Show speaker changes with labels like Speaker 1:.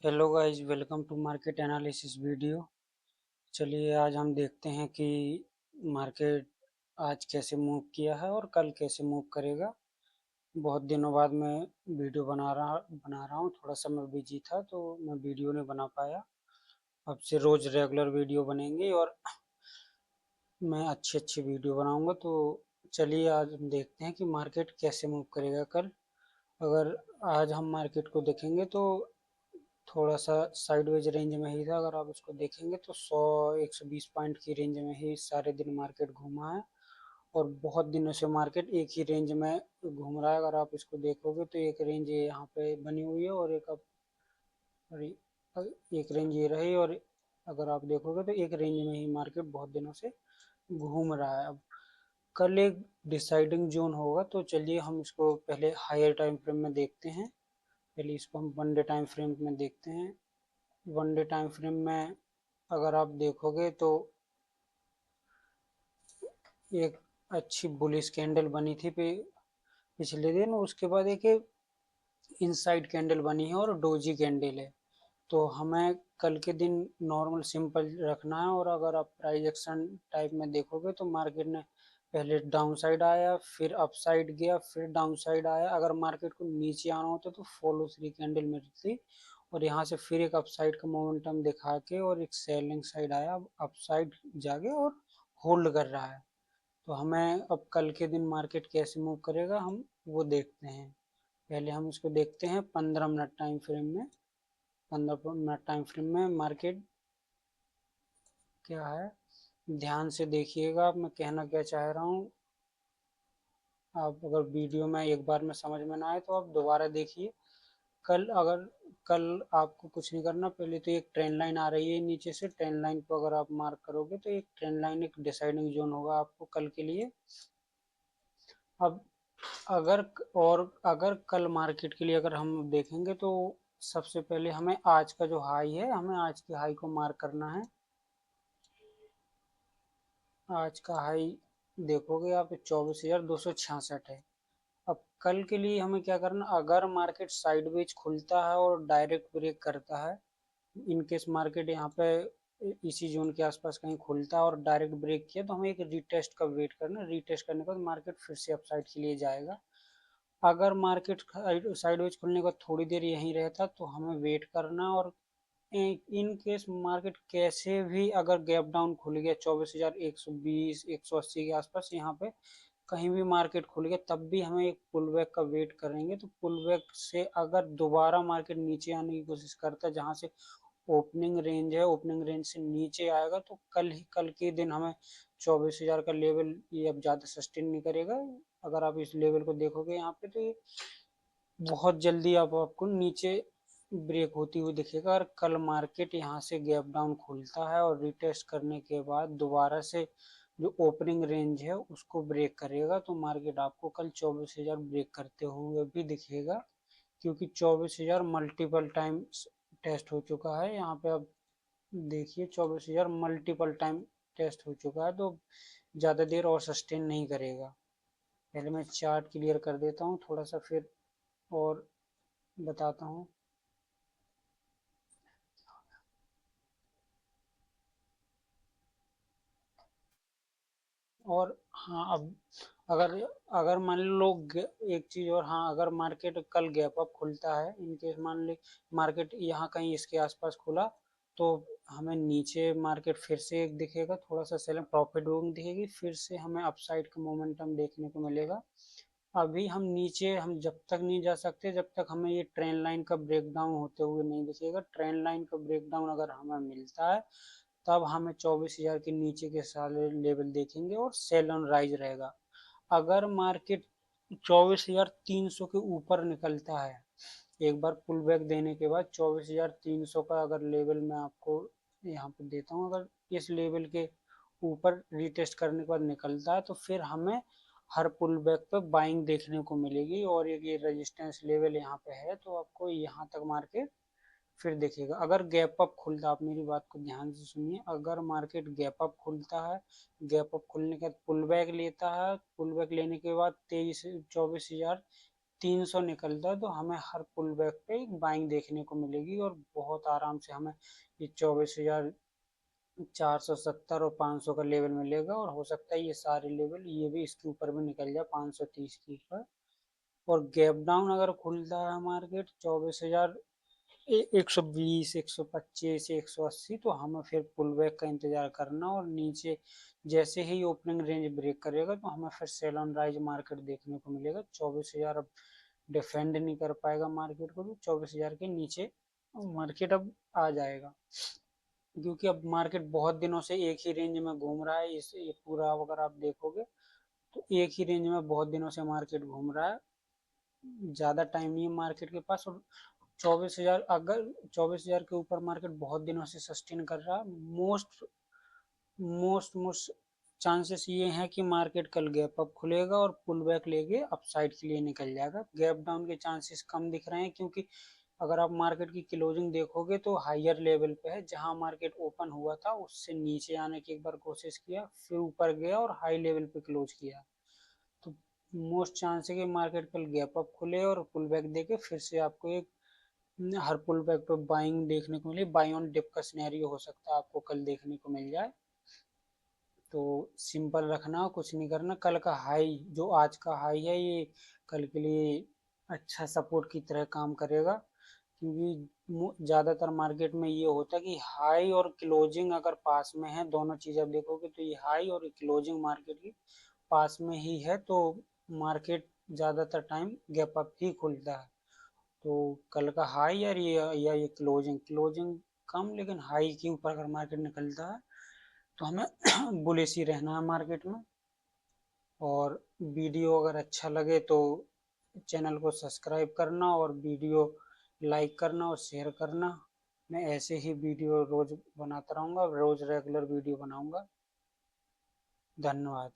Speaker 1: Hello guys, welcome to market analysis video. चलिए आज हम देखते हैं कि मार्केट आज कैसे मूव किया है और कल कैसे मूव करेगा। बहुत दिनों बाद मैं वीडियो बना रहा हूँ। थोड़ा सा मैं बिजी था तो मैं वीडियो नहीं बना पाया। अब से रोज रेगुलर वीडियो बनेंगे और मैं अच्छी अच्छी वीडियो बनाऊंगा। तो चलिए आज हम देखते हैं कि मार्केट कैसे मूव करेगा कल। अगर आज हम मार्केट को देखेंगे तो थोड़ा सा साइडवेज रेंज में ही था। अगर आप इसको देखेंगे तो 100-120 पॉइंट की रेंज में ही सारे दिन मार्केट घूमा है और बहुत दिनों से मार्केट एक ही रेंज में घूम रहा है। अगर आप इसको देखोगे तो एक रेंज ये यहाँ पे बनी हुई है और एक रेंज ये रही, और अगर आप देखोगे तो एक रेंज में ही मार्केट बहुत दिनों से घूम रहा है। अब कल एक डिसाइडिंग जोन होगा, तो चलिए हम इसको पहले हायर टाइम फ्रेम में देखते हैं। पहले इसको हम वन डे टाइम फ्रेम में देखते हैं। वन डे टाइम फ्रेम में अगर आप देखोगे तो एक अच्छी बुलिश कैंडल बनी थी पिछले दिन। उसके बाद एक इनसाइड कैंडल बनी है और डोजी कैंडल है। तो हमें कल के दिन नॉर्मल सिंपल रखना है। और अगर आप प्राइस एक्शन टाइप में देखोगे तो मार्केट ने पहले डाउन साइड आया, फिर अप साइड गया, फिर डाउन साइड आया। अगर मार्केट को नीचे आना होता तो फॉलो थ्री कैंडल मिलती और यहाँ से फिर एक अप साइड का मोमेंटम दिखा के और एक सेलिंग साइड आया। अब अप साइड जाके और होल्ड कर रहा है। तो हमें अब कल के दिन मार्केट कैसे मूव करेगा हम वो देखते हैं। पहले हम इसको देखते हैं 15 मिनट टाइम फ्रेम में। 15 मिनट टाइम फ्रेम में मार्केट क्या है, ध्यान से देखिएगा। आप मैं कहना क्या चाह रहा हूँ। आप अगर वीडियो में एक बार में समझ में ना आए तो आप दोबारा देखिए। कल आपको कुछ नहीं करना। पहले तो एक ट्रेंड लाइन आ रही है नीचे से। ट्रेंड लाइन को अगर आप मार्क करोगे तो एक ट्रेंड लाइन एक डिसाइडिंग जोन होगा आपको कल के लिए। अब अगर अगर कल मार्केट के लिए अगर हम देखेंगे तो सबसे पहले हमें आज का जो हाई है, हमें आज की हाई को मार्क करना है। आज का हाई देखोगे आप 24,266 है। अब कल के लिए हमें क्या करना, अगर मार्केट साइडवेज खुलता है और डायरेक्ट ब्रेक करता है, इन केस मार्केट यहाँ पे इसी जोन के आसपास कहीं खुलता है और डायरेक्ट ब्रेक किया, तो हमें एक रीटेस्ट का वेट करना। रीटेस्ट करने के बाद मार्केट फिर से अपसाइड के लिए जाएगा। अगर मार्केट साइडवेज खुलने के बाद थोड़ी देर यहीं रहता तो हमें वेट करना। और इन केस मार्केट कैसे भी अगर गैप डाउन खुल गया 24,120 180 के आसपास, यहाँ पे कहीं भी मार्केट खुल गया, तब भी हमें एक पुल बैक का वेट करेंगे। तो पुल बैक से अगर दोबारा मार्केट नीचे आने की कोशिश करता है, जहां से ओपनिंग रेंज है, ओपनिंग रेंज से नीचे आएगा, तो कल के दिन हमें 24,000 का लेवल ये अब ज़्यादा सस्टेन नहीं करेगा। अगर आप इस लेवल को देखोगे यहाँ पे तो ये बहुत जल्दी आपको नीचे ब्रेक होती हुई दिखेगा। और कल मार्केट यहाँ से गैप डाउन खुलता है और रिटेस्ट करने के बाद दोबारा से जो ओपनिंग रेंज है उसको ब्रेक करेगा, तो मार्केट आपको कल 24,000 ब्रेक करते हुए भी दिखेगा। क्योंकि 24,000 मल्टीपल टाइम टेस्ट हो चुका है। यहाँ पे आप देखिए 24,000 मल्टीपल टाइम टेस्ट हो चुका है, तो ज़्यादा देर और सस्टेन नहीं करेगा। पहले मैं चार्ट क्लियर कर देता हूँ थोड़ा सा, फिर और बताता हूँ। और हाँ, अब अगर अगर मान लो एक चीज और, हाँ, अगर मार्केट कल गैप अप खुलता है, इनकेस मान ली मार्केट यहाँ कहीं इसके आसपास खुला, तो हमें नीचे मार्केट फिर से एक दिखेगा, थोड़ा सा सेलिंग प्रॉफिट बुकिंग दिखेगी, फिर से हमें अपसाइड का मोमेंटम देखने को मिलेगा। अभी हम नीचे हम जब तक नहीं जा सकते जब तक हमें ये ट्रेंड लाइन का ब्रेक डाउन होते हुए नहीं दिखेगा। ट्रेंड लाइन का ब्रेक डाउन अगर हमें मिलता है तब हमें 24,000 के नीचे के सारे लेवल देखेंगे और सेल ऑन राइज रहेगा। अगर मार्केट 24,300 के ऊपर निकलता है, एक बार पुल बैक देने के बाद 24,300 का अगर लेवल मैं आपको यहाँ पे देता हूँ, अगर इस लेवल के ऊपर रीटेस्ट करने के बाद निकलता है तो फिर हमें हर पुल बैक पे बाइंग देखने को मिलेगी। और ये रेजिस्टेंस लेवल यहाँ पे है, तो आपको यहाँ तक मार्केट फिर देखिएगा। अगर गैप अप खुलता, आप मेरी बात को ध्यान से सुनिए, अगर मार्केट गैप अप खुलता है, गैप अप खुलने के बाद पुल बैक लेता है, पुल बैक लेने के बाद 23 24,000 300 निकलता है तो हमें हर पुल बैक पे एक बाइंग देखने को मिलेगी और बहुत आराम से हमें ये 24,470 और 500 का लेवल मिलेगा। और हो सकता है ये सारे लेवल ये भी इसके ऊपर भी निकल जाए 530 के ऊपर। और गैप डाउन अगर खुलता है मार्केट 24,000 120 125 180 तो हमें फिर पुल बैक का इंतजार करना और नीचे जैसे ही ओपनिंग रेंज ब्रेक करेगा तो हमें फिर सेल ऑन राइज मार्केट देखने को मिलेगा। 24,000 अब डिफेंड नहीं कर पाएगा मार्केट को, तो 24,000 के नीचे मार्केट अब आ जाएगा, क्योंकि अब मार्केट बहुत दिनों से एक ही रेंज में घूम रहा है। इस ये पूरा अगर आप देखोगे तो एक ही रेंज में बहुत दिनों से मार्केट घूम रहा है, ज़्यादा टाइम नहीं है मार्केट के पास। और 24,000 अगर 24,000 के ऊपर मार्केट बहुत दिनों से सस्टेन कर रहा है, मोस्ट मोस्ट मोस्ट चांसेस ये हैं कि मार्केट कल गैप अप खुलेगा और पुल बैक लेके अपसाइड के लिए निकल जाएगा। गैप डाउन के चांसेस कम दिख रहे हैं, क्योंकि अगर आप मार्केट की क्लोजिंग देखोगे तो हायर लेवल पे है, जहां मार्केट ओपन हुआ था उससे नीचे आने की एक बार कोशिश किया, फिर ऊपर गया और हाई लेवल पे क्लोज किया। तो मोस्ट चांस है कि मार्केट कल गैप अप खुले और पुल बैक देके फिर से आपको एक हर पुल बैक पे बाइंग देखने को मिले, बाई ऑन डिप का सिनेरियो हो सकता है आपको कल देखने को मिल जाए। तो सिंपल रखना, कुछ नहीं करना। कल का हाई जो आज का हाई है ये कल के लिए अच्छा सपोर्ट की तरह काम करेगा, क्योंकि ज़्यादातर मार्केट में ये होता है कि हाई और क्लोजिंग अगर पास में है, दोनों चीज़ आप देखोगे तो ये हाई और क्लोजिंग मार्केट की पास में ही है, तो मार्केट ज़्यादातर टाइम गैप अप ही खुलता है। तो कल का हाई यार ये या ये क्लोजिंग क्लोजिंग कम लेकिन हाई के ऊपर अगर मार्केट निकलता है तो हमें बुलिश ही रहना है मार्केट में। और वीडियो अगर अच्छा लगे तो चैनल को सब्सक्राइब करना और वीडियो लाइक करना और शेयर करना। मैं ऐसे ही वीडियो रोज बनाता रहूँगा, रोज रेगुलर वीडियो बनाऊँगा। धन्यवाद।